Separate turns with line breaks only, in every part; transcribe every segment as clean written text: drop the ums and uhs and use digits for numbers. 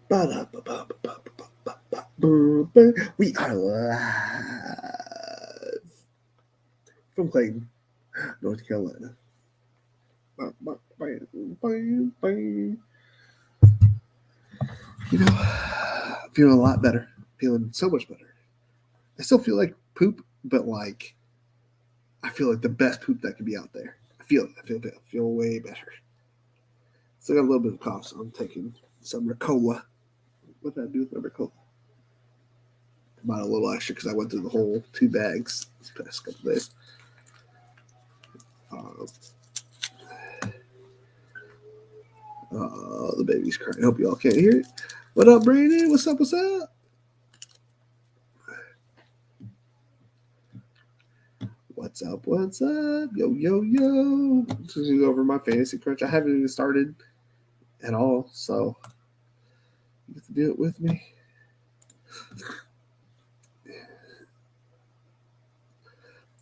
We are live from Clayton, North Carolina. You know, feeling a lot better. Feeling so much better. I still feel like poop, but like I feel like the best poop that could be out there. I feel way better. Still got a little bit of cough, so I'm taking some Ricola. What did I do with my Ricola? Bought a little extra because I went through the whole 2 bags this past couple days. The baby's crying. I hope y'all can't hear it. What up, Brandon? What's up? What's up? What's up? What's up? Yo, yo, yo. Just gonna go over my fantasy crunch. I haven't even started at all, so you get to do it with me.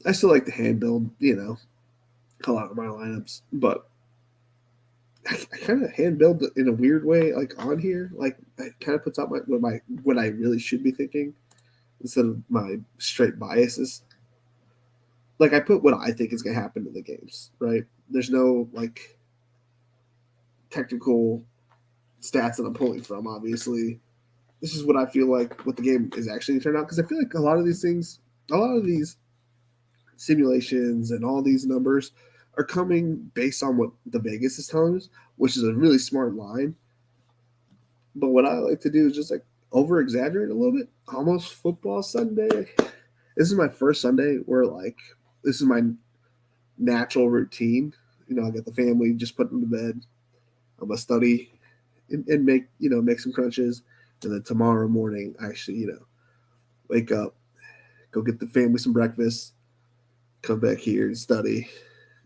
I still like to hand build, a lot of my lineups, but I kind of hand build in a weird way, like on here. Like it kind of puts out what I really should be thinking instead of my straight biases. Like I put what I think is gonna happen in the games, right? There's no like technical stats that I'm pulling from. Obviously, this is what I feel like what the game is actually turned out because I feel like a lot of these simulations and all these numbers are coming based on what the Vegas is telling us, which is a really smart line. But what I like to do is just like over exaggerate a little bit. Almost football Sunday. This is my first Sunday where like this is my natural routine. I got the family just put them to bed. I'm gonna study and make some crunches, and then tomorrow morning actually wake up, go get the family some breakfast, come back here and study,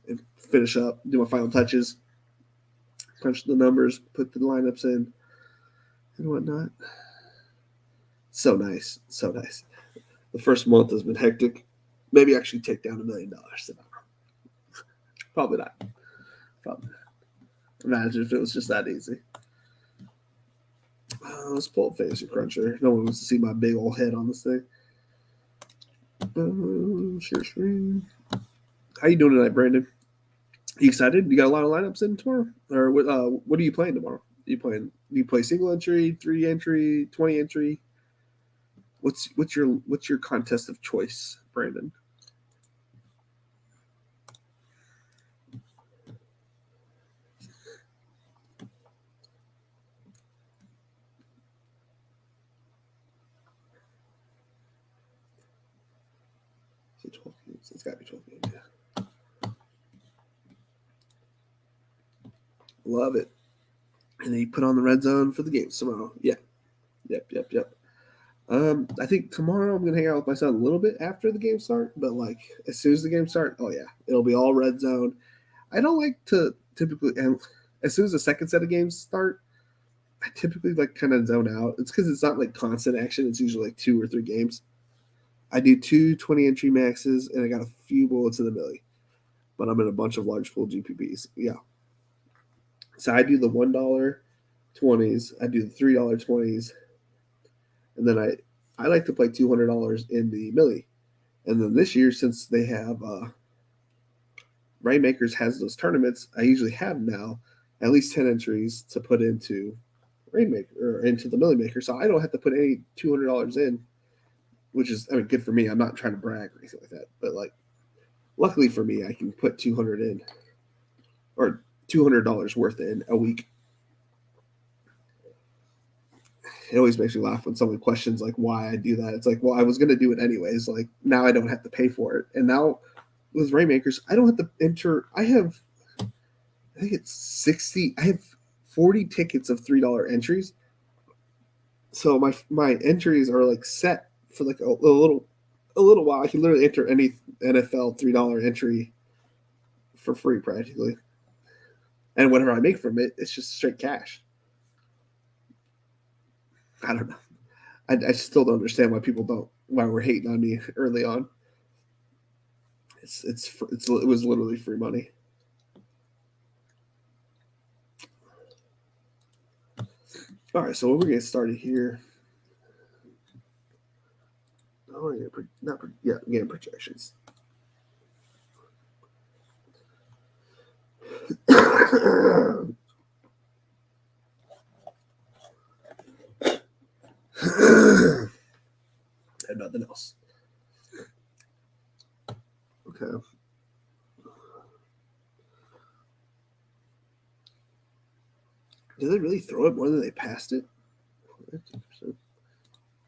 and finish up, do my final touches, crunch the numbers, put the lineups in, and whatnot. So nice, so nice. The first month has been hectic. Maybe actually take down $1 million tomorrow. Probably not. Probably not. Imagine if it was just that easy. Let's pull up Fantasy Cruncher. No one wants to see my big old head on this thing. Share screen. How you doing tonight, Brandon? You excited? You got a lot of lineups in tomorrow, or what are you playing tomorrow? Do you play single entry, 3 entry, 20 entry? What's your contest of choice, Brandon? Is it 12 games? It's got to be 12 games. Yeah. Love it. And then you put on the red zone for the games tomorrow. Yeah. Yep. I think tomorrow I'm gonna hang out with my son a little bit after the game start, but like as soon as the game start, oh yeah, it'll be all red zone. I don't like to typically, and as soon as the second set of games start, I typically like kind of zone out. It's because it's not like constant action. It's usually like 2 or 3 games. I do 2 20 entry maxes, and I got a few bullets in the millie, but I'm in a bunch of large pool GPPs. Yeah, so I do the $1 20s. I do the $3 20s, and then I like to play $200 in the millie. And then this year, since they have Rainmakers has those tournaments, I usually have now at least 10 entries to put into Rainmaker or into the Millie Maker, so I don't have to put any $200 in, which is good for me. I'm not trying to brag or anything like that, but like luckily for me, I can put 200 in or $200 worth in a week. It always makes me laugh when someone questions like why I do that. It's like, well, I was gonna do it anyways. Like now I don't have to pay for it, and now with Rainmakers, I don't have to enter. I think it's 60. I have 40 tickets of $3 entries, so my entries are like set for like a little while. I can literally enter any NFL $3 entry for free practically, and whatever I make from it, it's just straight cash. I don't know. I still don't understand why we're hating on me early on. It was literally free money. All right, so we're gonna get started here. Oh, game projections. And nothing else. Okay. Did they really throw it more than they passed it? Let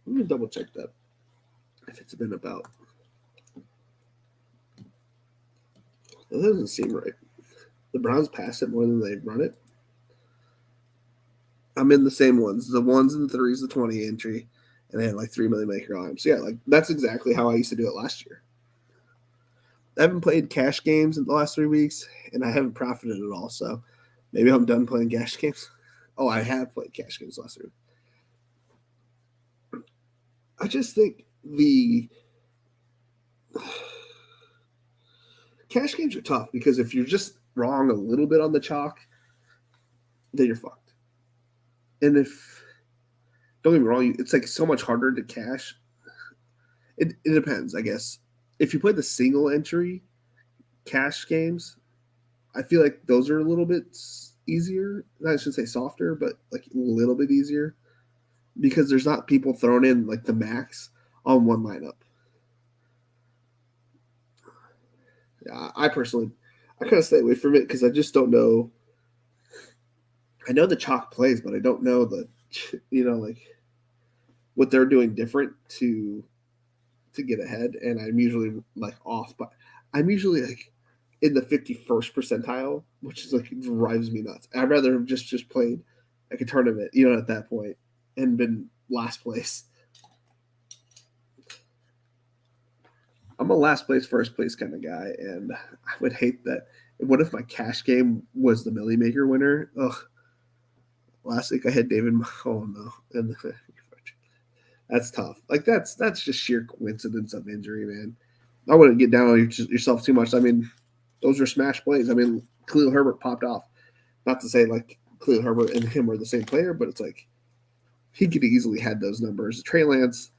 me double check that. If it's been about. That doesn't seem right. The Browns pass it more than they run it. I'm in the same ones. The ones and the threes, the 20 entry, and they had like 3 million maker items. So yeah, like that's exactly how I used to do it last year. I haven't played cash games in the last 3 weeks, and I haven't profited at all. So maybe I'm done playing cash games. Oh, I have played cash games last week. I just think the cash games are tough because if you're just wrong a little bit on the chalk, then you're fucked. And if don't get me wrong, it's like so much harder to cash. It depends, I guess. If you play the single entry cash games, I feel like those are a little bit easier. I should say softer, but like a little bit easier because there's not people thrown in like the max on one lineup. Yeah, I personally, I kind of stay away from it because I just don't know. I know the chalk plays, but I don't know like what they're doing different to get ahead. And I'm usually like off, but I'm usually like in the 51st percentile, which is like drives me nuts. I'd rather have just played like a tournament, at that point and been last place. I'm a last place, first place kind of guy, and I would hate that. What if my cash game was the Millie Maker winner? Ugh. Last week I had David. Oh no, and that's tough. Like that's just sheer coincidence of injury, man. I wouldn't get down on yourself too much. I mean, those are smash plays. I mean, Khalil Herbert popped off. Not to say like Khalil Herbert and him are the same player, but it's like he could have easily had those numbers. Trey Lance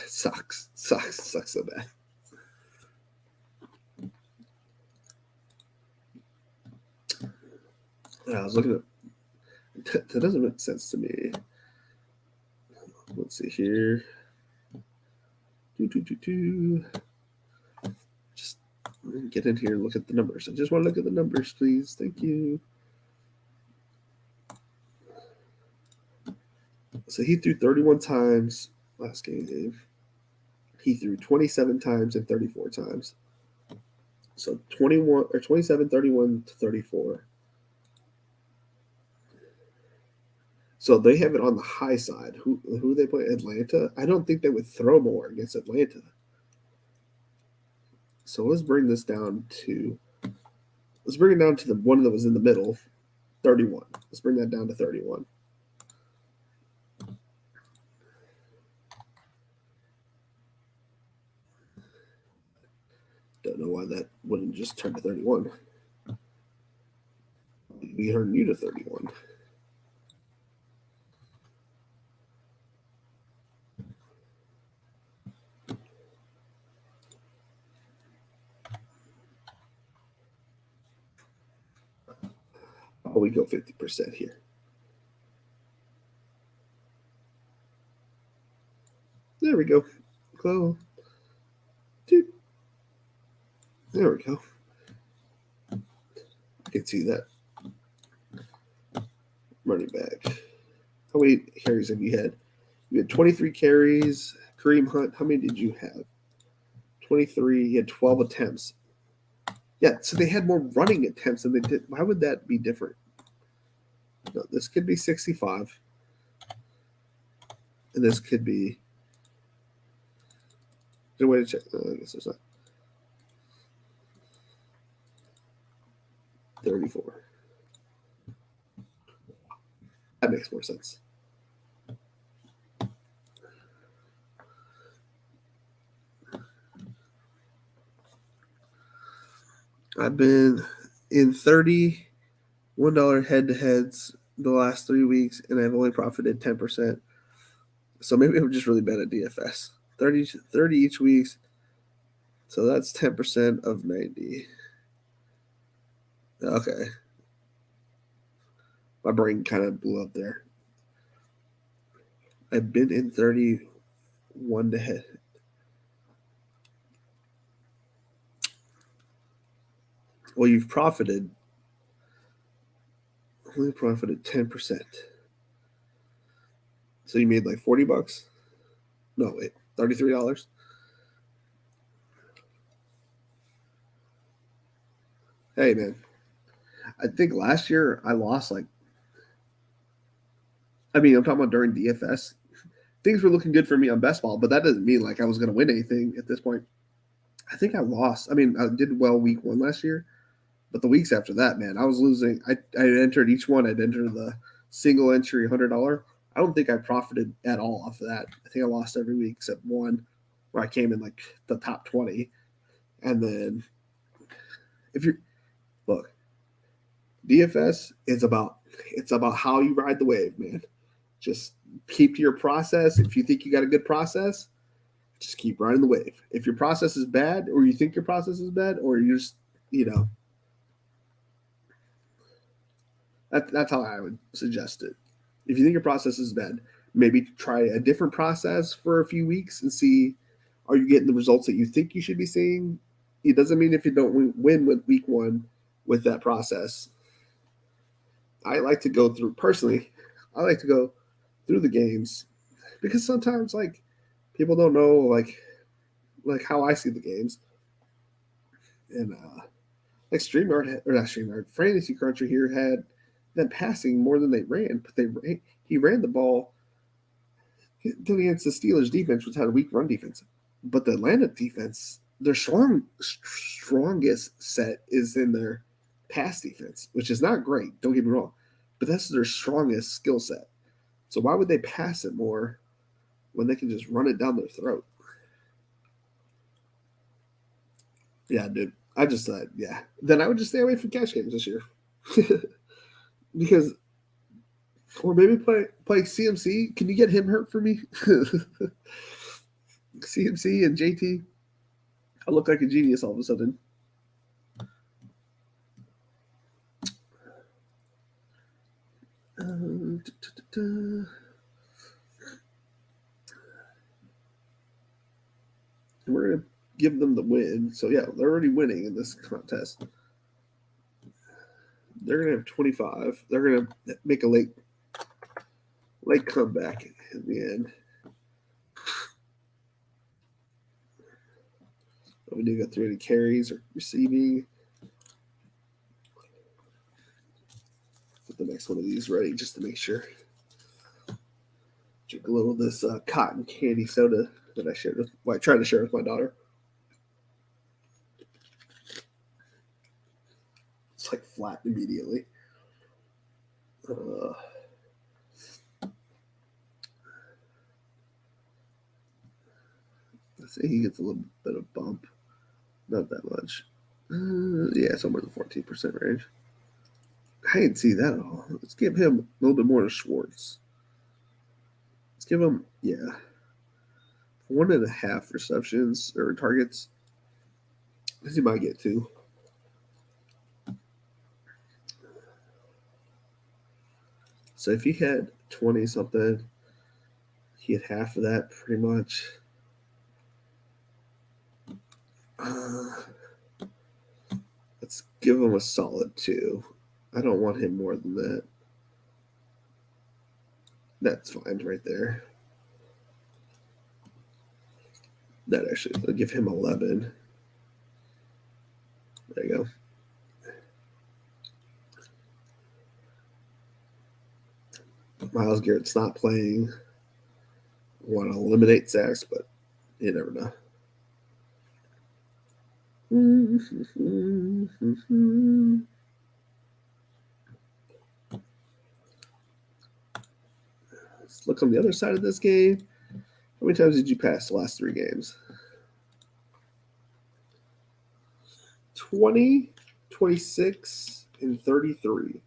sucks so bad. I was looking at that doesn't make sense to me. Let's see here. Just get in here and look at the numbers. I just want to look at the numbers, please. Thank you. So he threw 31 times last game. He threw 27 times and 34 times. So 21 or 27, 31 to 34. So they have it on the high side. Who they play? Atlanta. I don't think they would throw more against Atlanta. So let's bring this down to the one that was in the middle, 31. Let's bring that down to 31. Don't know why that wouldn't just turn to 31. We heard you to 31. Oh, we go 50% here. There we go. Go. There we go. I can see that. Running back. How many carries have you had? You had 23 carries. Kareem Hunt, how many did you have? 23. You had 12 attempts. Yeah, so they had more running attempts than they did. Why would that be different? No, this could be 65. And this could be. Is there a way to check? I guess there's not. 34. That makes more sense. I've been in 30 $1 head-to-heads the last 3 weeks, and I've only profited 10%. So maybe I'm just really bad at DFS. 30 each week. So that's 10% of 90. Okay. My brain kind of blew up there. I've been in 31 to head. Well, you've profited. Only profited 10%. So you made like $40? No, wait, $33? Hey, man. I think last year I lost I'm talking about during DFS. Things were looking good for me on best ball, but that doesn't mean like I was going to win anything at this point. I think I lost. I did well week 1 last year, but the weeks after that, man, I was losing. I entered each one. I'd enter the single entry $100. I don't think I profited at all off of that. I think I lost every week except one where I came in like the top 20. And then if you look, DFS is about how you ride the wave, man. Just keep to your process. If you think you got a good process, just keep riding the wave. If your process is bad, or you think your process is bad, or you're just, that's how I would suggest it. If you think your process is bad, maybe try a different process for a few weeks and see, are you getting the results that you think you should be seeing? It doesn't mean if you don't win with week 1 with that process. I like to go through the games because sometimes like people don't know like how I see the games. And like Fantasy Cruncher here had them passing more than they ran, but he ran the ball against the Steelers defense, which had a weak run defense. But the Atlanta defense, their strongest set is in their pass defense, which is not great, don't get me wrong, but that's their strongest skill set. So why would they pass it more when they can just run it down their throat? Yeah, dude. I just thought, yeah. Then I would just stay away from cash games this year. Because, or maybe play CMC. Can you get him hurt for me? CMC and JT. I look like a genius all of a sudden. We're going to give them the win. So, yeah, they're already winning in this contest. They're going to have 25. They're going to make a late comeback in the end. We do got 3 carries or receiving. Put the next one of these ready just to make sure. Drink a little of this cotton candy soda that I tried to share with my daughter. It's like flat immediately. Let's say he gets a little bit of bump. Not that much. Yeah, somewhere in the 14% range. I didn't see that at all. Let's give him a little bit more to Schwartz. Let's give him, 1.5 receptions or targets. Because he might get 2. So if he had 20 something, he had half of that pretty much. Let's give him a solid 2. I don't want him more than that. That's fine right there. That actually, I'll give him 11. There you go. Myles Garrett's not playing. I want to eliminate sacks, but you never know. Let's look on the other side of this game. How many times did you pass the last 3 games? 20, 26, and 33.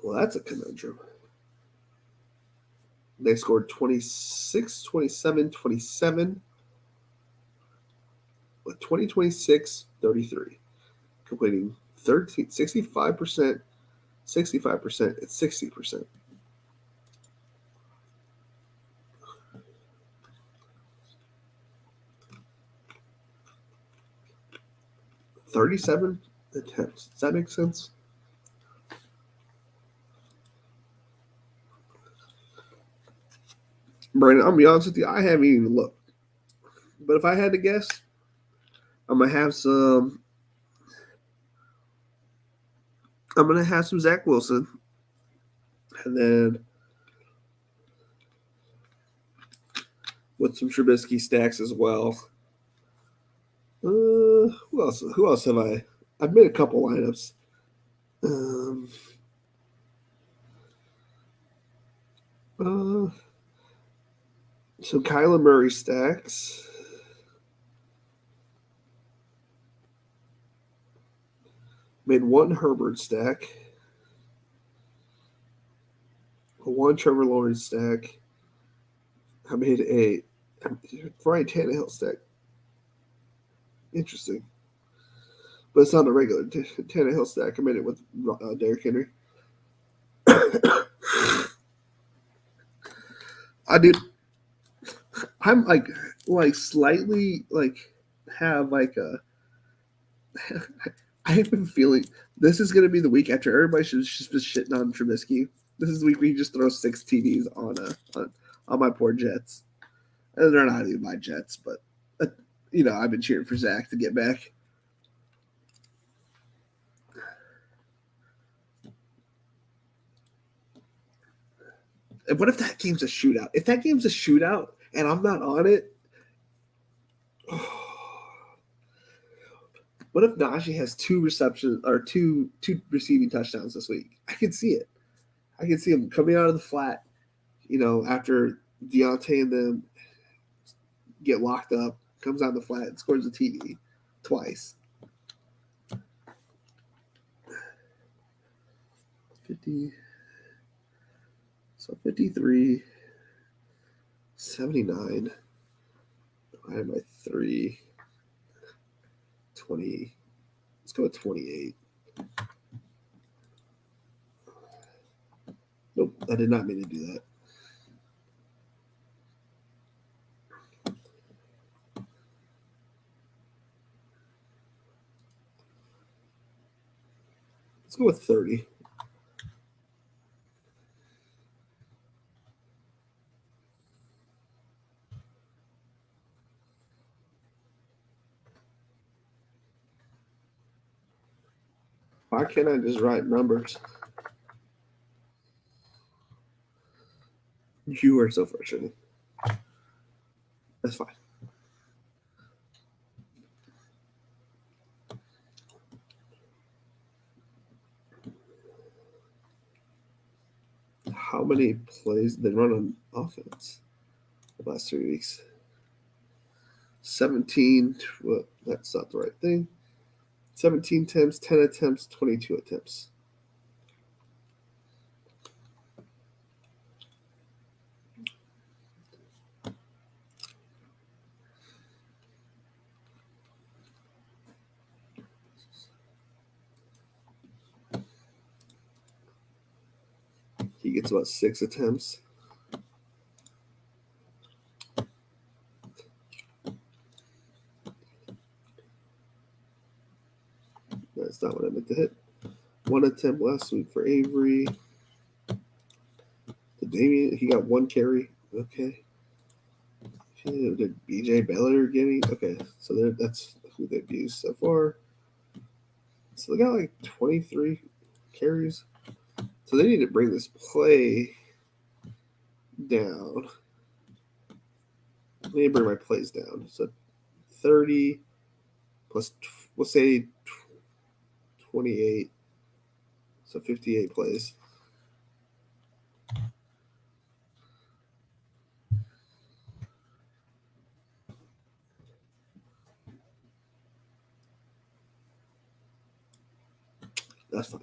Well, that's a conundrum. They scored 26, 27, 27, with 20, 26, 33, completing 65%, 65%, and 60%. 37 attempts. Does that make sense? Brandon, I'll be honest with you, I haven't even looked. But if I had to guess, I'm gonna have some Zach Wilson, and then with some Trubisky stacks as well. Who else? Who else have I? I've made a couple lineups. So Kyler Murray stacks. Made one Herbert stack. One Trevor Lawrence stack. I made a Ryan Tannehill stack. Interesting. But it's not a regular Tannehill stack. I made it with Derrick Henry. I did. I'm like slightly have a. I have been feeling this is going to be the week after everybody should just be shitting on Trubisky. This is the week where he just throws 6 TDs on my poor Jets. And they're not even my Jets, but I've been cheering for Zach to get back. And what if that game's a shootout? If that game's a shootout and I'm not on it, what if Najee has 2 receptions or two receiving touchdowns this week? I can see it. I can see him coming out of the flat, after Deontay and them get locked up, comes out of the flat and scores a TD twice. 50. So 53, 79, divided by 3, 20. Let's go with 28. Nope, I did not mean to do that. Let's go with 30. Why can't I just write numbers? You are so frustrating. That's fine. How many plays did they run on offense the last 3 weeks? 17. Well, that's not the right thing. 17 attempts, 10 attempts, 22 attempts. He gets about 6 attempts. That's not what I meant to hit. 1 attempt last week for Avery. The Damian, he got 1 carry. Okay. Did BJ Beller getting? Okay, so that's who they've used so far. So they got like 23 carries. So they need to bring this play down. I need to bring my plays down. So 30 plus, we'll say 28. So 58 plays. That's fine.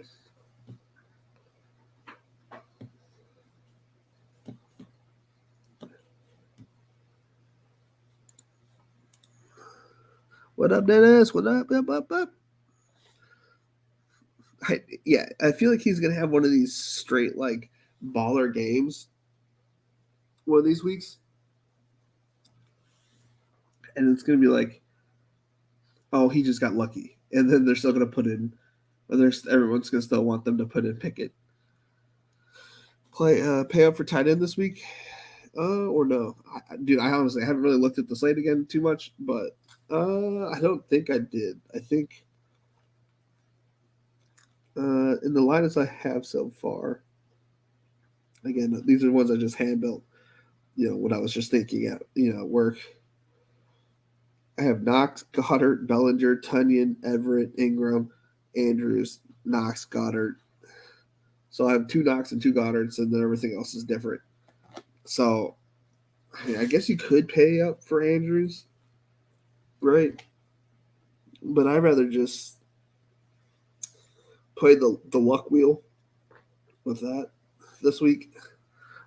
What up, Dennis? What up? Up. I feel like he's gonna have one of these straight like baller games one of these weeks, and it's gonna be like, oh, he just got lucky, and then they're still gonna put in, everyone's gonna still want them to put in Pickett. Pay up for tight end this week, or no? Dude, I honestly haven't really looked at the slate again too much, but I don't think I did. I think in the lineups I have so far, again, these are ones I just hand built. What I was just thinking at work. I have Knox, Goddard, Bellinger, Tunyon, Everett, Ingram, Andrews, Knox, Goddard. So I have 2 Knox and 2 Goddards, and then everything else is different. So I guess you could pay up for Andrews, right? But I'd rather just play the luck wheel with that this week.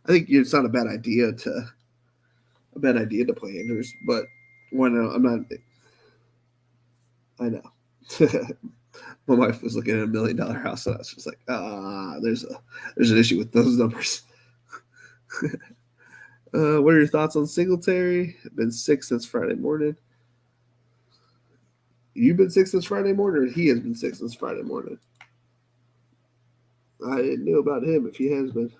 I think it's not a bad idea to play Andrews, but when I'm not, I know. My wife was looking at $1 million house, and I was just like, there's an issue with those numbers. What are your thoughts on Singletary? I've been sick since Friday morning. You've been sick since Friday morning, or he has been sick since Friday morning? I didn't know about him if he has been.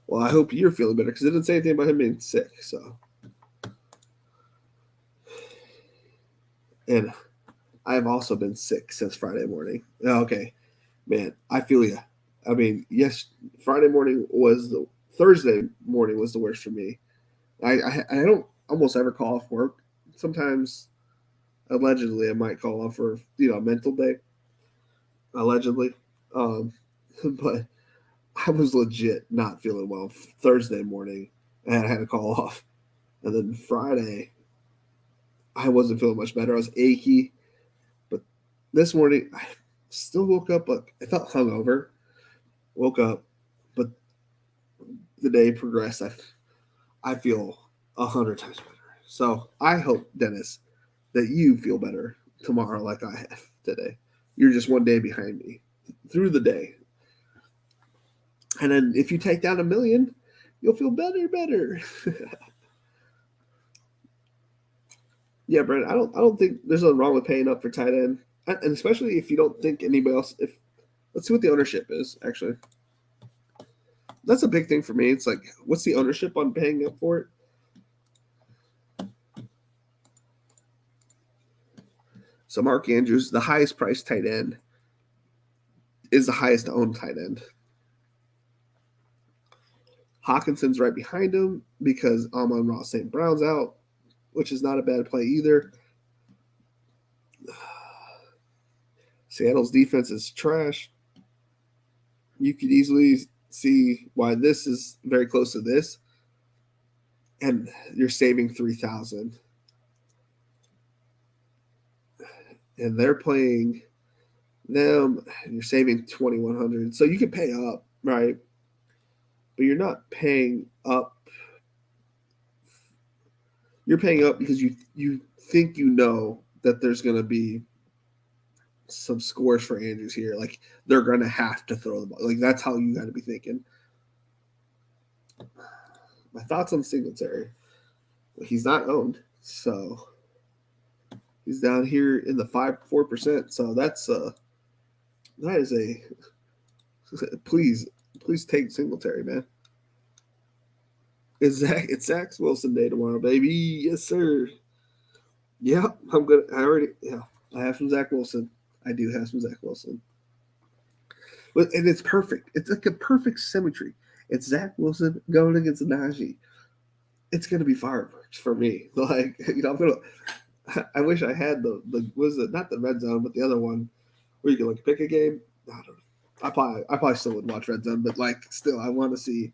Well, I hope you're feeling better because it didn't say anything about him being sick. So, and I've also been sick since Friday morning. Okay, man, I feel you. I mean, yes, Thursday morning was the worst for me. I don't almost ever call off work. Sometimes, allegedly, I might call off for a mental day. Allegedly, but I was legit not feeling well Thursday morning, and I had to call off. And then Friday, I wasn't feeling much better. I was achy, but this morning I still woke up. Like I felt hungover. Woke up, but the day progressed. I feel 100 times better. So I hope, Dennis, that you feel better tomorrow like I have today. You're just one day behind me through the day. And then if you take down $1 million, you'll feel better. Yeah, Brent, I don't think there's nothing wrong with paying up for tight end. And especially if you don't think anybody else let's see what the ownership is, actually. That's a big thing for me. It's like, what's the ownership on paying up for it? So Mark Andrews, the highest priced tight end, is the highest owned tight end. Hawkinson's right behind him because Amon-Ra St. Brown's out, which is not a bad play either. Seattle's defense is trash. You could easily see why this is very close to this, and you're saving $3,000. And they're playing them, and you're saving $2,100. So you can pay up, right? But you're not paying up. You're paying up because you think that there's going to be some scores for Andrews here. Like, they're going to have to throw the ball. Like, that's how you got to be thinking. My thoughts on Singletary. Well, he's not owned, so he's down here in the 4%. So that is a please take Singletary, man. It's Zach Wilson day tomorrow, baby. Yes, sir. Yeah, I'm good. I have some Zach Wilson. I do have some Zach Wilson. And it's perfect. It's like a perfect symmetry. It's Zach Wilson going against Najee. It's gonna be fireworks for me. Like, I wish I had the not the red zone, but the other one where you can like pick a game. I don't know. I probably still would watch red zone, but like still, I want to see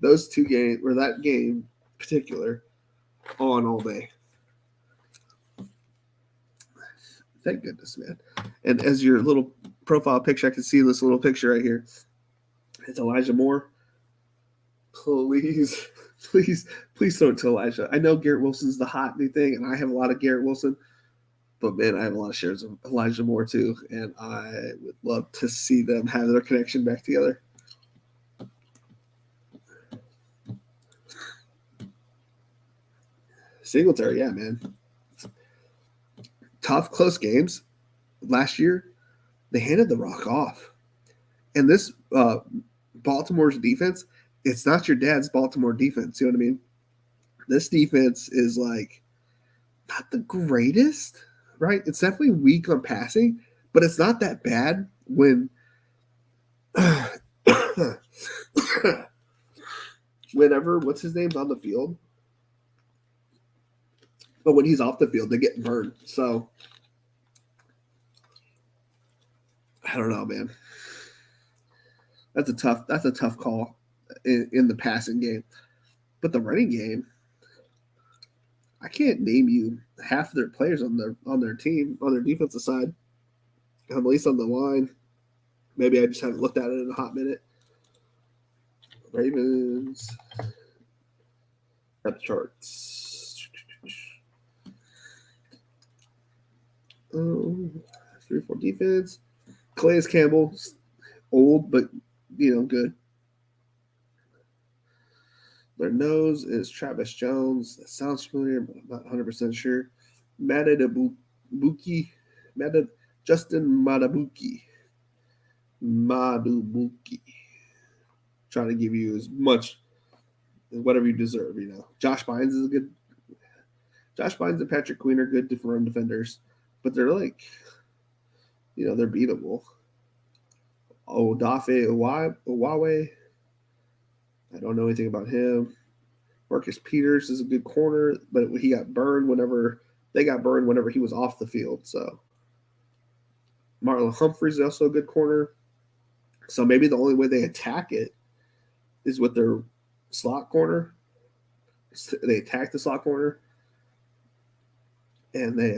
those two games or that game in particular on all day. Thank goodness, man. And as your little profile picture. I can see this little picture right here. It's Elijah Moore. Please don't tell Elijah. I know Garrett Wilson's the hot new thing, and I have a lot of Garrett Wilson. But, man, I have a lot of shares of Elijah Moore, too. And I would love to see them have their connection back together. Singletar, yeah, man. Tough, close games. Last year, they handed the rock off. And this Baltimore's defense, it's not your dad's Baltimore defense. You know what I mean? This defense is, like, not the greatest, right? It's definitely weak on passing, but it's not that bad when whenever, what's his name's on the field. But when he's off the field, they get burned. So, I don't know, man. That's a tough call in the passing game. But the running game, I can't name you half of their players on their team, on their defensive side, at least on the line. Maybe I just haven't looked at it in a hot minute. Ravens depth charts. 3-4 defense. Calais Campbell, old but good. Their nose is Travis Jones. That sounds familiar, but I'm not 100% sure. Justin Madubuki. Trying to give you as much, whatever you deserve, Josh Bynes is Josh Bynes and Patrick Queen are good run defenders, but they're like, they're beatable. Odafe Owawe. I don't know anything about him. Marcus Peters is a good corner, but he got burned whenever he was off the field. So Marlon Humphreys is also a good corner. So maybe the only way they attack it is with their slot corner. They attack the slot corner, and they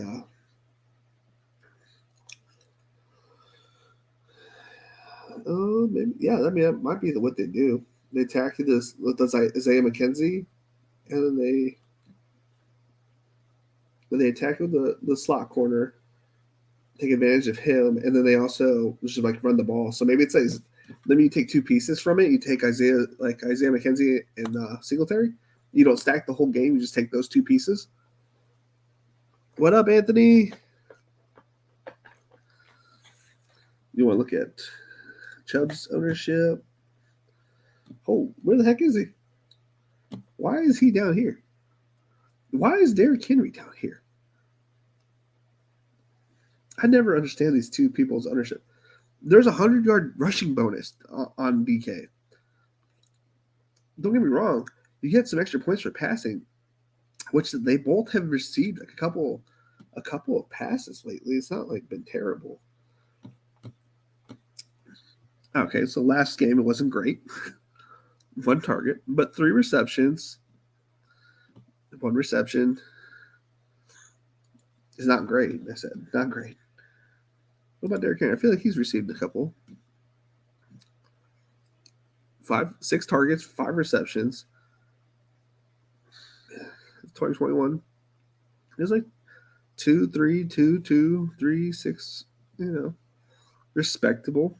that might be what they do. They attack this with Isaiah McKenzie, and then they attack with the slot corner, take advantage of him, and then they also just like run the ball. So maybe it's like, then you take two pieces from it. You take Isaiah McKenzie and Singletary. You don't stack the whole game. You just take those two pieces. What up, Anthony? You want to look at Chubb's ownership? Oh, where the heck is he? Why is he down here? Why is Derrick Henry down here? I never understand these two people's ownership. There's a 100-yard rushing bonus on DK. Don't get me wrong. You get some extra points for passing, which they both have received a couple of passes lately. It's not like been terrible. Okay, so last game it wasn't great. 1 target, but 3 receptions. 1 reception is not great. I said not great. What about Derrick Henry? I feel like he's received a couple. 6 targets, 5 receptions. 2021. It was like 2, 3, 2, 2, 3, 6. Respectable.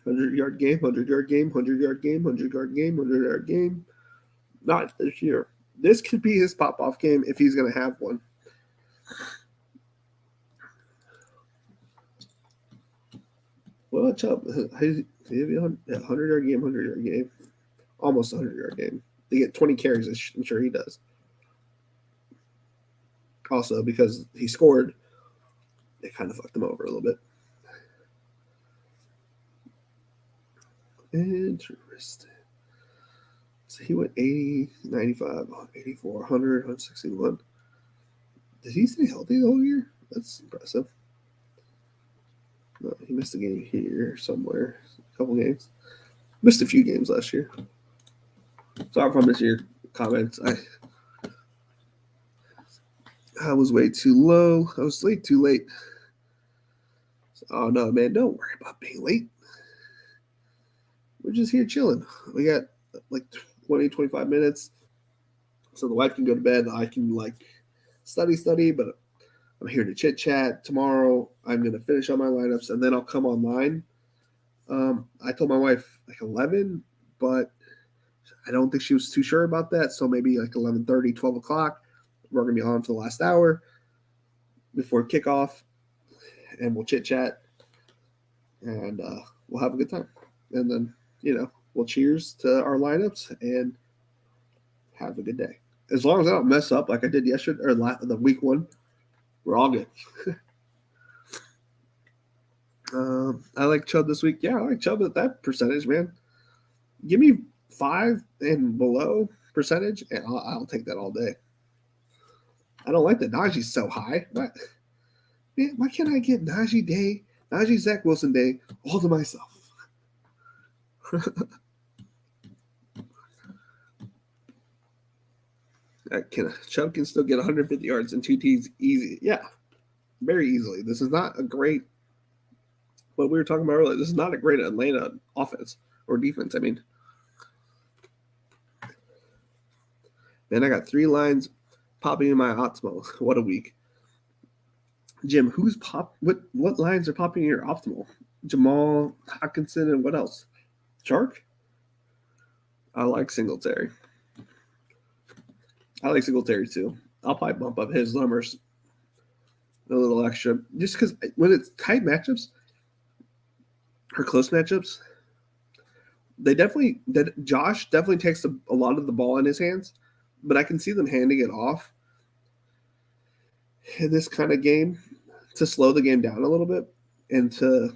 100-yard game, 100-yard game, 100-yard game, 100-yard game, 100-yard game. Not this year. This could be his pop-off game if he's going to have one. Well, Chubb, 100-yard game, 100-yard game. Almost a 100-yard game. They get 20 carries, I'm sure he does. Also, because he scored, they kind of fucked him over a little bit. Interesting. So he went 80, 95, 84, 100, 161. Did he stay healthy the whole year? That's impressive. No, he missed a game here somewhere. A couple games. Missed a few games last year. Sorry if I missed your comments. I was way too low. I was way too late. Oh no, man, don't worry about being late. We're just here chilling. We got like 20, 25 minutes. So the wife can go to bed. I can study, but I'm here to chit chat. Tomorrow I'm gonna finish all my lineups and then I'll come online. I told my wife like 11, but I don't think she was too sure about that. So maybe like 11:30, 12 o'clock. We're gonna be on for the last hour before kickoff, and we'll chit chat, and we'll have a good time. And then we'll cheers to our lineups and have a good day. As long as I don't mess up like I did yesterday or the week one, we're all good. I like Chubb this week. Yeah, I like Chubb at that percentage, man. Give me 5 and below percentage, and I'll take that all day. I don't like that Najee's so high. But man, why can't I get Najee Zach Wilson day all to myself? Chubb can still get 150 yards and 2 T's easy. Yeah, very easily. This is not a great, what we were talking about earlier, this is not a great Atlanta offense or defense. I mean, man, I got 3 lines popping in my optimal. What a week. Jim, what lines are popping in your optimal? Jamal, Hawkinson, and what else? Shark? I like Singletary. I like Singletary too. I'll probably bump up his numbers a little extra. Just because when it's tight matchups or close matchups, Josh definitely takes a lot of the ball in his hands, but I can see them handing it off in this kind of game to slow the game down a little bit and to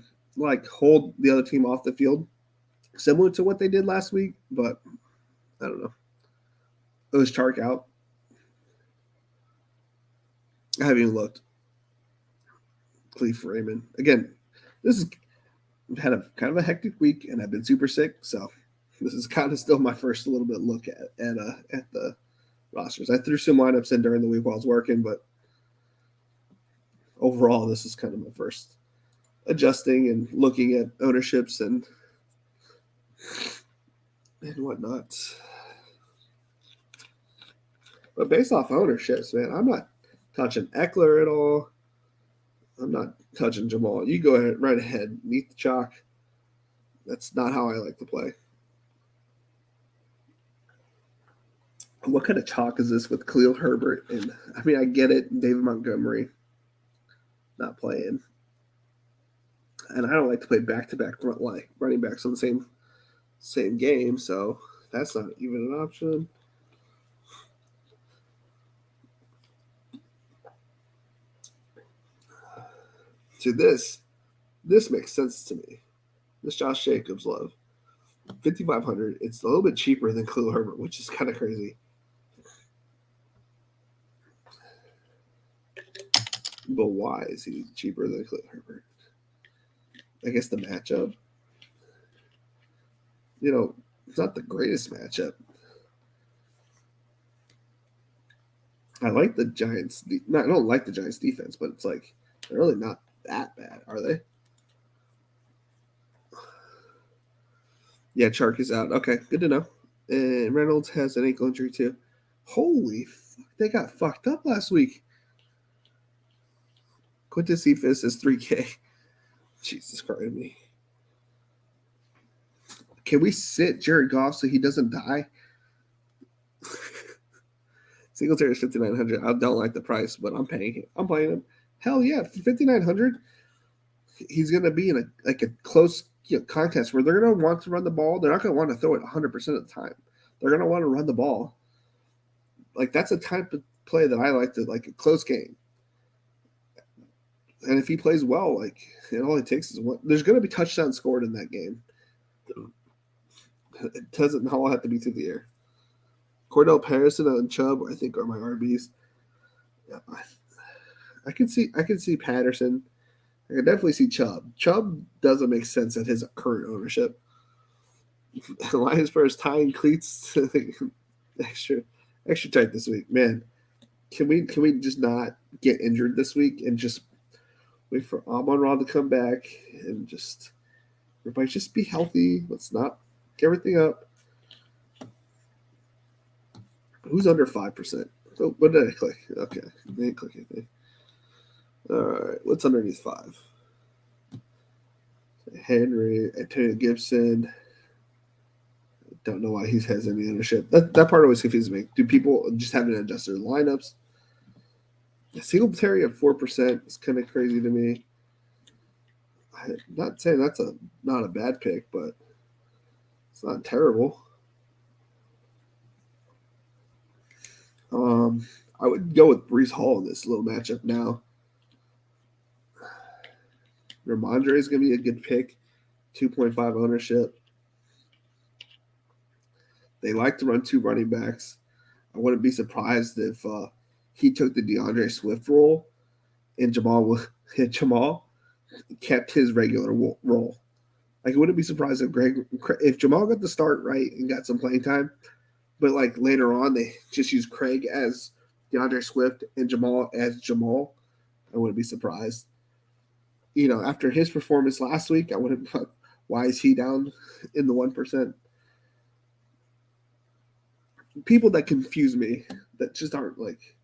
hold the other team off the field, similar to what they did last week. But I don't know. It was Chark out. I haven't even looked. Cleve Raymond. Again, I've had a kind of a hectic week, and I've been super sick, so this is kind of still my first little bit look at the rosters. I threw some lineups in during the week while I was working, but overall, this is kind of my first adjusting and looking at ownerships and whatnot. But based off ownerships, man, I'm not touching Eckler at all. I'm not touching Jamal. You go ahead, right ahead, meet the chalk. That's not how I like to play. What kind of chalk is this with Khalil Herbert? And I mean, I get it, David Montgomery not playing. And I don't like to play back-to-back running backs on the same game, so that's not even an option. So this makes sense to me. This Josh Jacobs love. 5,500. It's a little bit cheaper than Khalil Herbert, which is kind of crazy. But why is he cheaper than Khalil Herbert? I guess the matchup. It's not the greatest matchup. I like the Giants. I don't like the Giants defense, but it's they're really not that bad, are they? Yeah, Chark is out. Okay, good to know. And Reynolds has an ankle injury too. Holy fuck, they got fucked up last week. Quintus Cephas is 3K. Jesus Christ, me. Can we sit Jared Goff so he doesn't die? Singletary is 5,900. I don't like the price, but I'm paying him. I'm playing him. Hell yeah, for 5,900, he's going to be in a close contest where they're going to want to run the ball. They're not going to want to throw it 100% of the time. They're going to want to run the ball. That's a type of play that I like to a close game. And if he plays well, all it takes is one. There's going to be touchdowns scored in that game. It doesn't all have to be through the air. Cordell Patterson and Chubb, I think, are my RBs. Yeah, I can see Patterson. I can definitely see Chubb. Chubb doesn't make sense at his current ownership. Lions first tying cleats extra tight this week. Man, Can we just not get injured this week and just wait for Amon-Ra to come back and just everybody just be healthy? Let's not get everything up. Who's under 5%? Oh, what did I click? Okay, I didn't click anything. All right, what's underneath 5? Henry, Antonio Gibson. Don't know why he has any ownership. That part always confuses me. Do people just haven't adjusted their lineups? Singletary at 4% is kind of crazy to me. I'm not saying that's not a bad pick, but it's not terrible. I would go with Breece Hall in this little matchup now. Ramondre is going to be a good pick. 2.5 ownership. They like to run 2 running backs. I wouldn't be surprised if he took the DeAndre Swift role and Jamal kept his regular role. Like, I wouldn't be surprised if Jamal got the start right and got some playing time, but like later on they just use Craig as DeAndre Swift and Jamal as Jamal. I wouldn't be surprised. After his performance last week, I wouldn't. Why is he down in the 1%? People that confuse me that just aren't like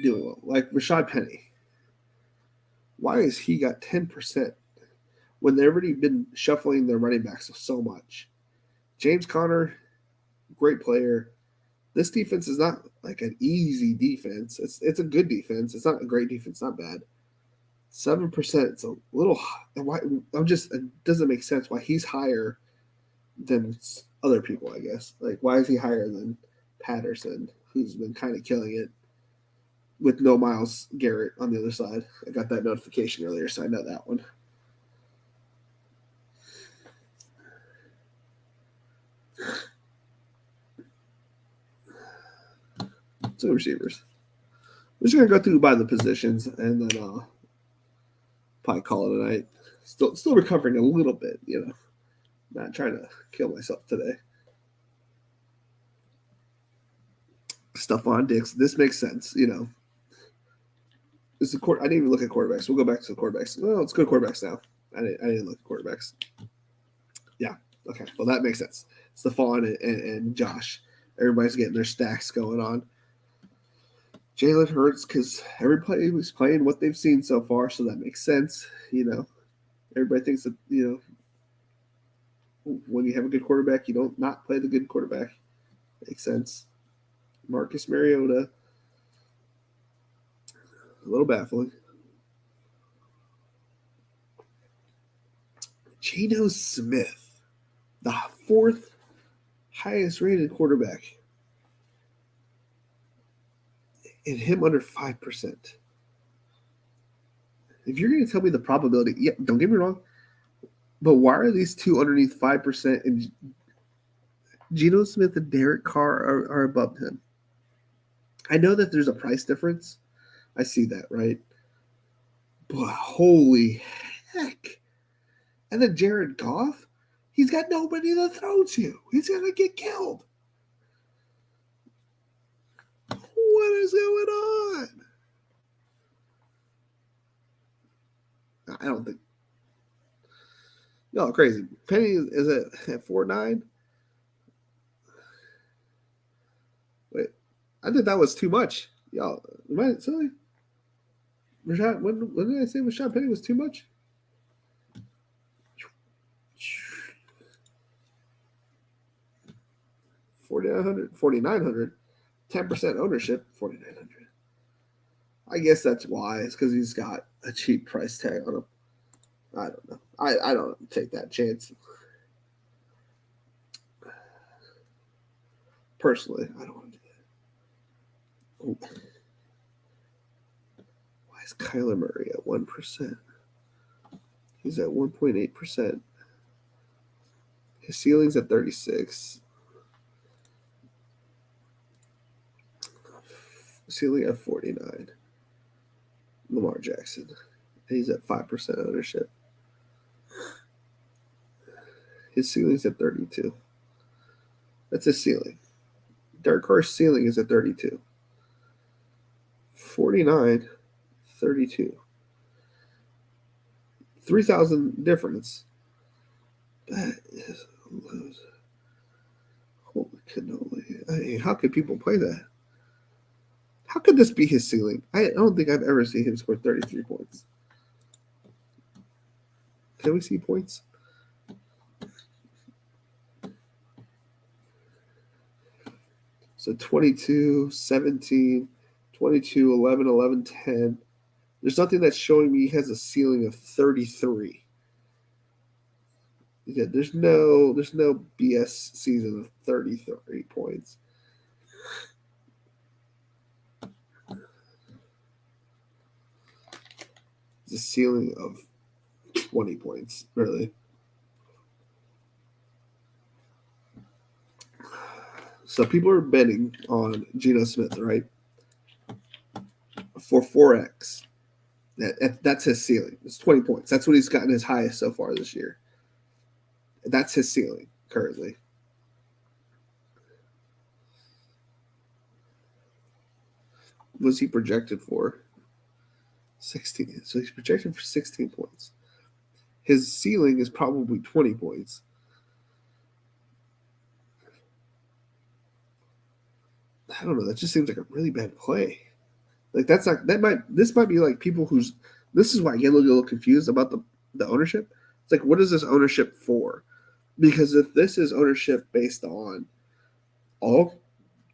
doing well, like Rashad Penny. Why has he got 10% when they've already been shuffling their running backs so much? James Conner, great player. This defense is not like an easy defense. It's a good defense. It's not a great defense. Not bad. 7%. It's a little. Why? It doesn't make sense why he's higher than other people. I guess. Like, why is he higher than Patterson, who's been kind of killing it with no Myles Garrett on the other side? I got that notification earlier, so I know that one. So receivers. We're just gonna go through by the positions and then probably call it a night. Still recovering a little bit, Not trying to kill myself today. Stephon Diggs. This makes sense, This is I didn't even look at quarterbacks. We'll go back to the quarterbacks. Well, let's go to quarterbacks now. I didn't look at quarterbacks. Yeah. Okay. Well, that makes sense. Stephon and Josh. Everybody's getting their stacks going on. Jalen Hurts, because everybody was playing what they've seen so far, so that makes sense. Everybody thinks that, when you have a good quarterback, you don't not play the good quarterback. Makes sense. Marcus Mariota, a little baffling. Geno Smith, the 4th highest rated quarterback. And him under 5%. If you're going to tell me the probability, yeah, don't get me wrong, but why are these two underneath 5% and Geno Smith and Derek Carr are above him? I know that there's a price difference. I see that, right? But holy heck. And then Jared Goff, he's got nobody to throw to. He's going to get killed. What is going on? I don't think. No, crazy. Penny is at 4.9. Wait, I think that was too much. Y'all, am I silly? Rashad, when did I say Rashad Penny was too much? 4,900, 10% ownership, 4,900. I guess that's why. It's because he's got a cheap price tag on him. I don't know. I don't take that chance. Personally, I don't want to do that. Ooh. Why is Kyler Murray at 1%? He's at 1.8%. His ceiling's at 36. Ceiling at 49. Lamar Jackson. He's at 5% ownership. His ceiling's at 32. That's his ceiling. Derek Carr's ceiling is at 32. 49, 32. 3,000 difference. That is a lose. Holy cannoli. I mean, how could people play that? How could this be his ceiling? I don't think I've ever seen him score 33 points. Can we see points? So 22, 17, 22, 11, 11, 10. There's nothing that's showing me he has a ceiling of 33. Yeah, there's no BS season of 33 points. It's a ceiling of 20 points, really. So people are betting on Geno Smith, right? For 4x. That's his ceiling. It's 20 points. That's what he's gotten his highest so far this year. That's his ceiling currently. Was he projected for? 16. So he's projected for 16 points. His ceiling is probably 20 points. I don't know. That just seems like a really bad play. Like this might be like people who's this is why I get a little confused about the ownership. It's like, what is this ownership for? Because if this is ownership based on all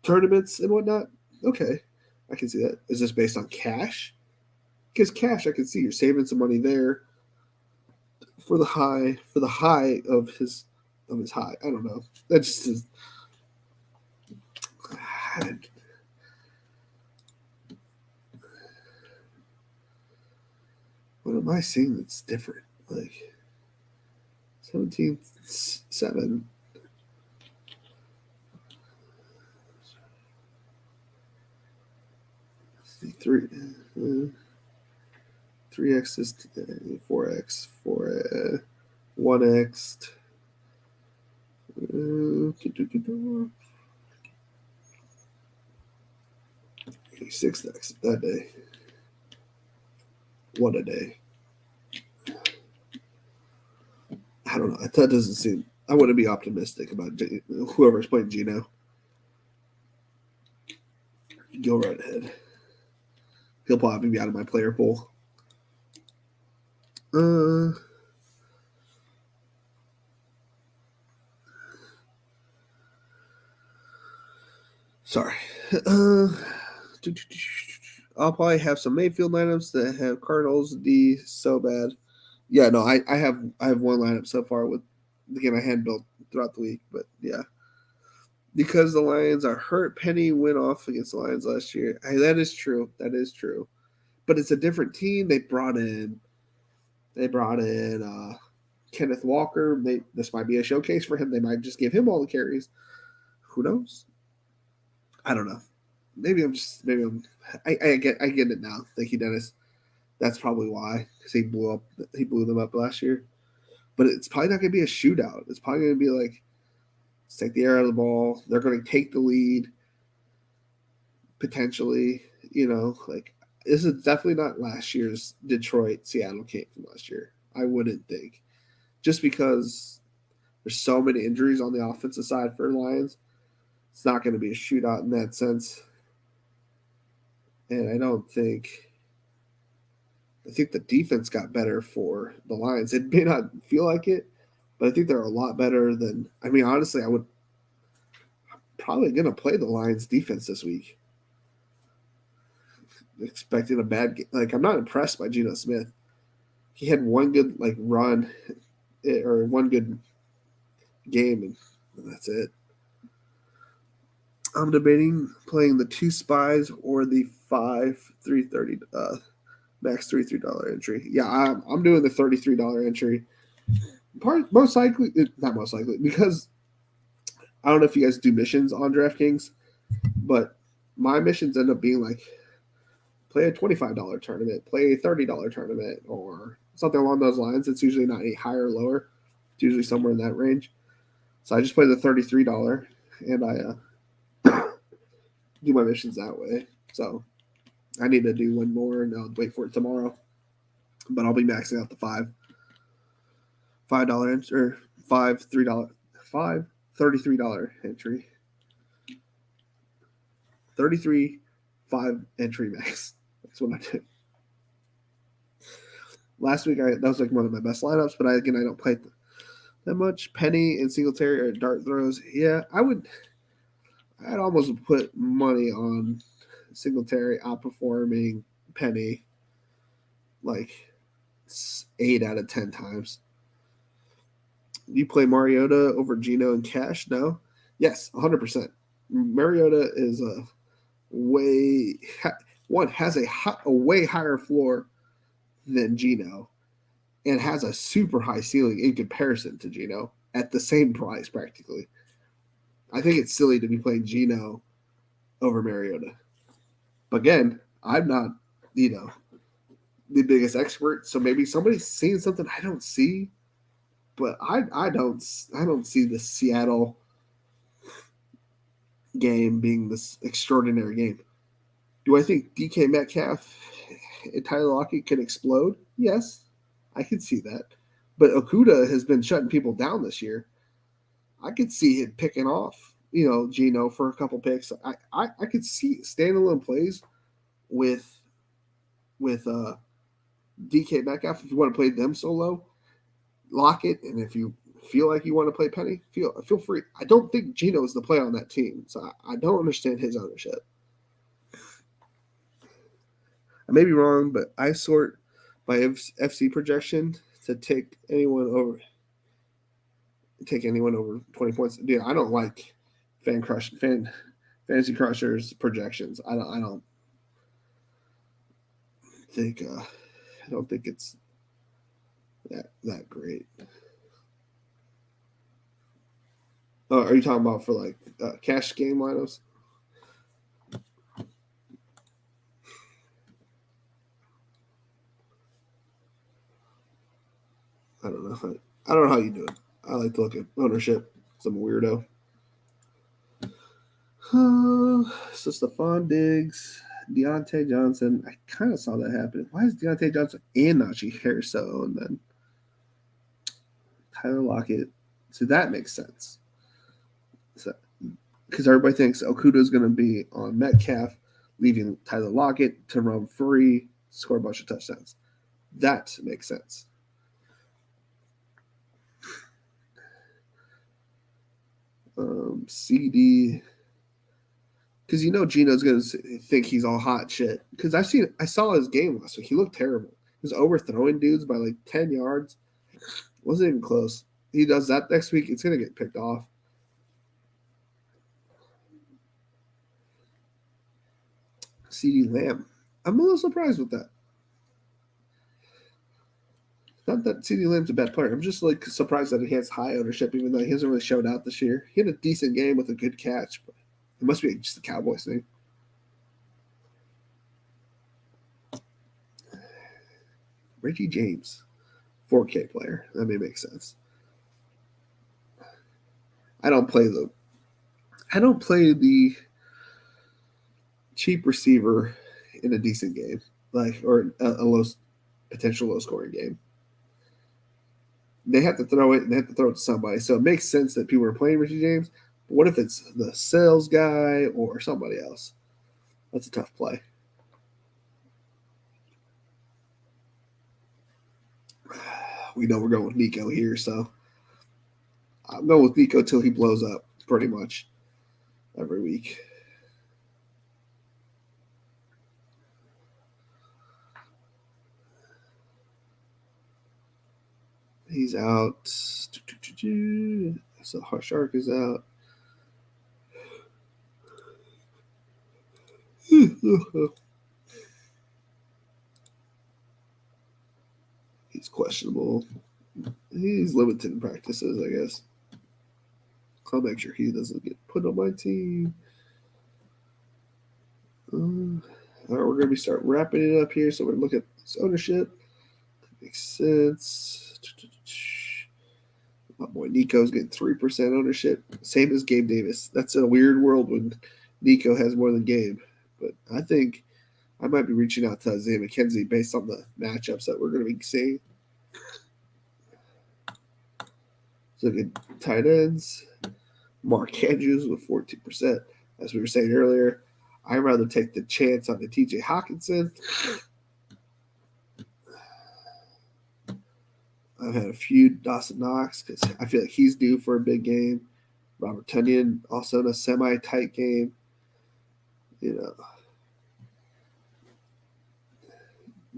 tournaments and whatnot, okay, I can see that. Is this based on cash? Because cash, I can see you're saving some money there for the high of his high. I don't know. That just is. What am I seeing that's different? Like 17-7. 3x is 4x, 1x. 6x that day. What a day. I don't know. That doesn't seem. I wouldn't be optimistic about whoever's playing Geno. Go right ahead. He'll probably be out of my player pool. Sorry. I'll probably have some Mayfield lineups that have Cardinals D so bad. Yeah, no, I have one lineup so far with the game I had built throughout the week, but yeah. Because the Lions are hurt. Penny went off against the Lions last year. That is true. That is true. But it's a different team. They brought in Kenneth Walker. This might be a showcase for him. They might just give him all the carries. Who knows? I don't know. I get it now. Thank you, Dennis. That's probably why, because he blew them up last year. But it's probably not going to be a shootout. It's probably going to be like, let's take the air out of the ball. They're going to take the lead potentially. Like, this is definitely not last year's Detroit-Seattle game from last year. I wouldn't think. Just because there's so many injuries on the offensive side for Lions, it's not going to be a shootout in that sense. And I think the defense got better for the Lions. It may not feel like it, but I think they're a lot better than. I mean, honestly, I'm probably going to play the Lions defense this week. Expecting a bad game. Like, I'm not impressed by Geno Smith. He had one good run or one good game, and that's it. I'm debating playing the 2 spies or the 5 $3.30 max $33 entry. Yeah, I'm doing the $33 entry. Not most likely because I don't know if you guys do missions on DraftKings, but my missions end up being like play a $25 tournament, play a $30 tournament, or something along those lines. It's usually not any higher or lower. It's usually somewhere in that range. So I just play the $33 and I do my missions that way. So I need to do one more, and I'll wait for it tomorrow. But I'll be maxing out the $5 or $33 entry. 33 5 entry max. That's what I did. Last week that was like one of my best lineups, but I don't play that much. Penny and Singletary are dart throws. Yeah, I'd almost put money on Singletary outperforming Penny like 8 out of 10 times. You play Mariota over Geno and Cash? No? Yes, 100%. Mariota is a has a way higher floor than Geno and has a super high ceiling in comparison to Geno at the same price practically. I think it's silly to be playing Geno over Mariota. But again, I'm not, the biggest expert, so maybe somebody's seeing something I don't see. But I don't see the Seattle game being this extraordinary game. Do I think DK Metcalf and Tyler Lockett can explode? Yes, I can see that. But Okuda has been shutting people down this year. I could see him picking off, Geno for a couple picks. I could see standalone plays with DK Metcalf if you want to play them solo. Lockett, and if you feel like you want to play Penny, feel free. I don't think Geno is the play on that team, so I don't understand his ownership. I may be wrong, but I sort by FC projection to take anyone over 20 points. Dude, I don't like fantasy crushers projections. I don't think it's that great. Are you talking about for like cash game lineups? I don't know. I don't know how you do it. I like to look at ownership. I'm a weirdo. So Stephon Diggs, Deontay Johnson. I kind of saw that happen. Why is Deontay Johnson and Najee Harris so owned then? Tyler Lockett. So that makes sense. Because everybody thinks Okuda is going to be on Metcalf, leaving Tyler Lockett to run free, score a bunch of touchdowns. That makes sense. CD, because Geno's going to think he's all hot shit. Because I saw his game last week. He looked terrible. He was overthrowing dudes by like 10 yards. Wasn't even close. He does that next week, it's going to get picked off. CeeDee Lamb. I'm a little surprised with that. Not that CeeDee Lamb's a bad player. I'm just like surprised that he has high ownership, even though he hasn't really showed out this year. He had a decent game with a good catch, but it must be just a Cowboys thing. Reggie James, 4K player. That may make sense. I don't play the cheap receiver in a decent game, or a potential low scoring game. They have to throw it, and they have to throw it to somebody. So it makes sense that people are playing Richie James. But what if it's the sales guy or somebody else? That's a tough play. We know we're going with Nico here, so I'm going with Nico till he blows up pretty much every week. He's out. So Shark is out. He's questionable. He's limited in practices, I guess. I'll make sure he doesn't get put on my team. All right, we're going to start wrapping it up here. So we're going to look at this ownership. Makes sense. My boy Nico's getting 3% ownership, same as Gabe Davis. That's a weird world when Nico has more than Gabe, but I think I might be reaching out to Isaiah McKenzie based on the matchups that we're going to be seeing. So look at tight ends. Mark Andrews with 14%. As we were saying earlier, I'd rather take the chance on the TJ Hawkinson. I've had a few Dawson Knox because I feel like he's due for a big game. Robert Tonyan also in a semi-tight game.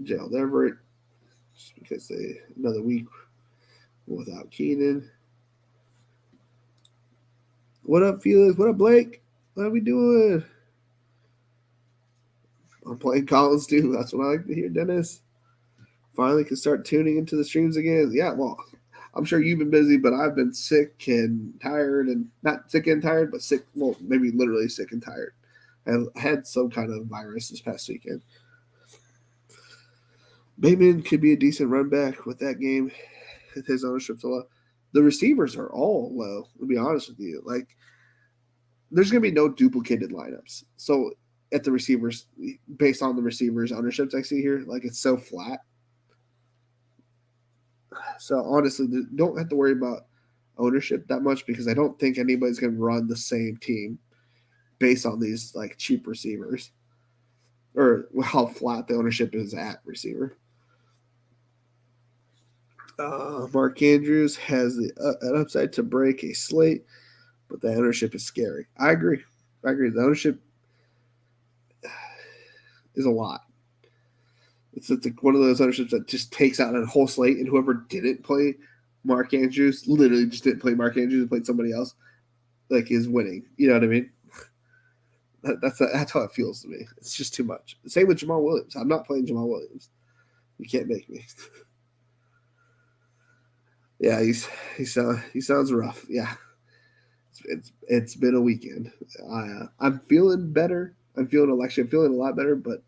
Gerald Everett, just because another week without Keenan. What up, Felix? What up, Blake? What are we doing? I'm playing Collins too. That's what I like to hear, Dennis. Finally can start tuning into the streams again. Yeah, well, I'm sure you've been busy, but I've been sick and tired, and not sick and tired, but sick. Well, maybe literally sick and tired. I had some kind of virus this past weekend. Bateman could be a decent run back with that game. His ownership's a lot. The receivers are all low, to be honest with you. Like, there's going to be no duplicated lineups. So, at the receivers, based on the receivers' ownerships I see here, like, it's so flat. So, honestly, don't have to worry about ownership that much because I don't think anybody's going to run the same team based on these, like, cheap receivers or how flat the ownership is at receiver. Mark Andrews has an upside to break a slate, but the ownership is scary. I agree. The ownership is a lot. It's like one of those ownerships that just takes out a whole slate, and whoever didn't play Mark Andrews, literally just didn't play Mark Andrews and played somebody else, like, is winning. You know what I mean? That's how it feels to me. It's just too much. Same with Jamal Williams. I'm not playing Jamal Williams. You can't make me. Yeah, he sounds rough. Yeah, it's been a weekend. I'm feeling better. I'm feeling a lot better, but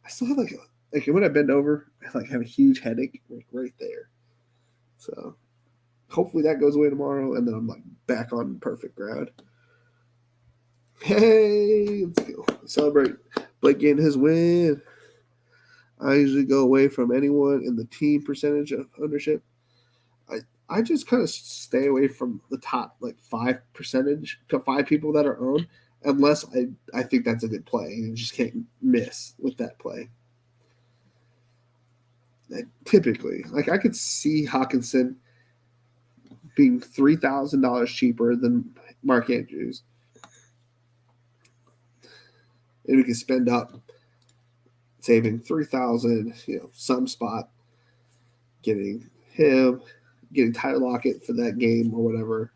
I still have like when I bend over, I have a huge headache like right there. So hopefully that goes away tomorrow, and then I'm like back on perfect ground. Hey, let's go celebrate Blake getting his win. I usually go away from anyone in the team percentage of ownership. I just kind of stay away from the top 5 people that are owned unless I think that's a good play and you just can't miss with that play. Typically, I could see Hawkinson being $3,000 cheaper than Mark Andrews. And we can spend up saving $3,000, some spot, getting him, getting Tyler Lockett for that game or whatever,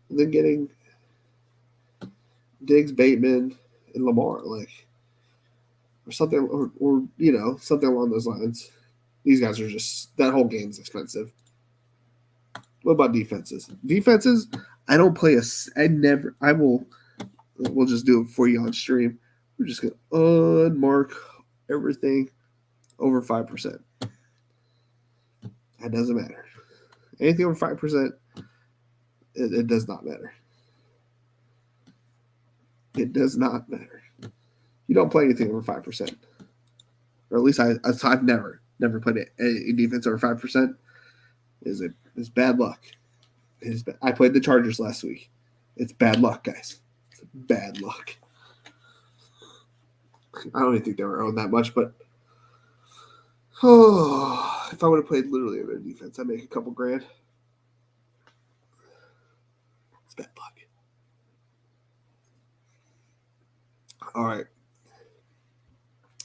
and then getting Diggs, Bateman, and Lamar, or something, or something along those lines. These guys are just, that whole game's expensive. What about defenses? Defenses, I don't play we'll just do it for you on stream. We're just going to unmark everything over 5%. That doesn't matter. Anything over 5%, it does not matter. It does not matter. You don't play anything over 5%. Or at least I've never played a defense over 5%. It's bad luck. I played the Chargers last week. It's bad luck, guys. It's bad luck. I don't even think they were owned that much, but if I would have played literally over defense, I'd make a couple grand. It's bad luck. All right.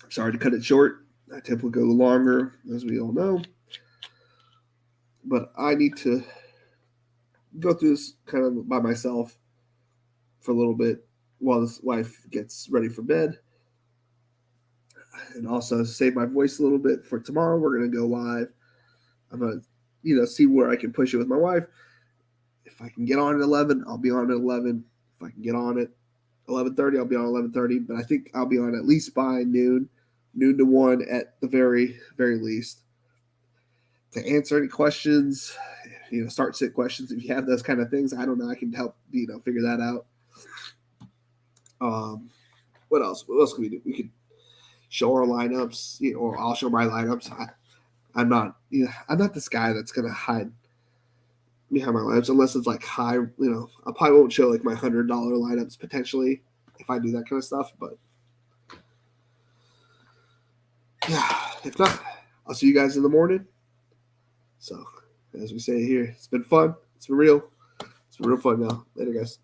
Sorry to cut it short. I typically go longer, as we all know. But I need to go through this kind of by myself for a little bit while this wife gets ready for bed. And also save my voice a little bit for tomorrow. We're going to go live. I'm going to, see where I can push it with my wife. If I can get on at 11, I'll be on at 11. If I can get on at 11:30, I'll be on 11:30. But I think I'll be on at least by noon to 1 at the very, very least. To answer any questions, start sit questions. If you have those kind of things, I don't know. I can help, figure that out. What else? What else can we do? We could show our lineups, or I'll show my lineups. I'm not this guy that's gonna hide behind my lineups unless it's like high. I probably won't show like my $100 lineups potentially if I do that kind of stuff. But yeah, if not, I'll see you guys in the morning. So as we say here, it's been fun. It's been real. It's been real fun now. Later, guys.